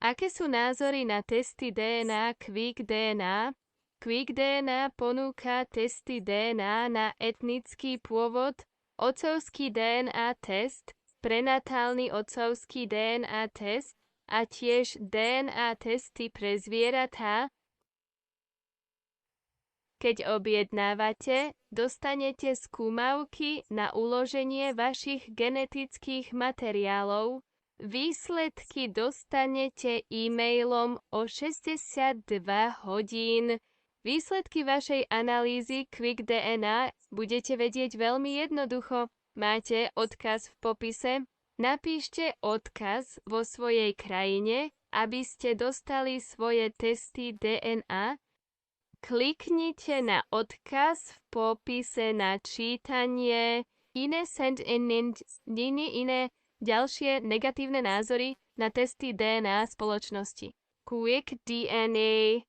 Aké sú názory na testy DNA Quick DNA? Quick DNA ponúka testy DNA na etnický pôvod, otcovský DNA test, prenatálny otcovský DNA test a tiež DNA testy pre zvieratá. Keď objednávate, dostanete skúmavky na uloženie vašich genetických materiálov. Výsledky dostanete e-mailom o 62 hodín. Výsledky vašej analýzy Quick DNA budete vedieť veľmi jednoducho. Máte odkaz v popise. Napíšte odkaz vo svojej krajine, aby ste dostali svoje testy DNA. Kliknite na odkaz v popise na čítanie iné ďalšie negatívne názory na testy DNA spoločnosti. Quick DNA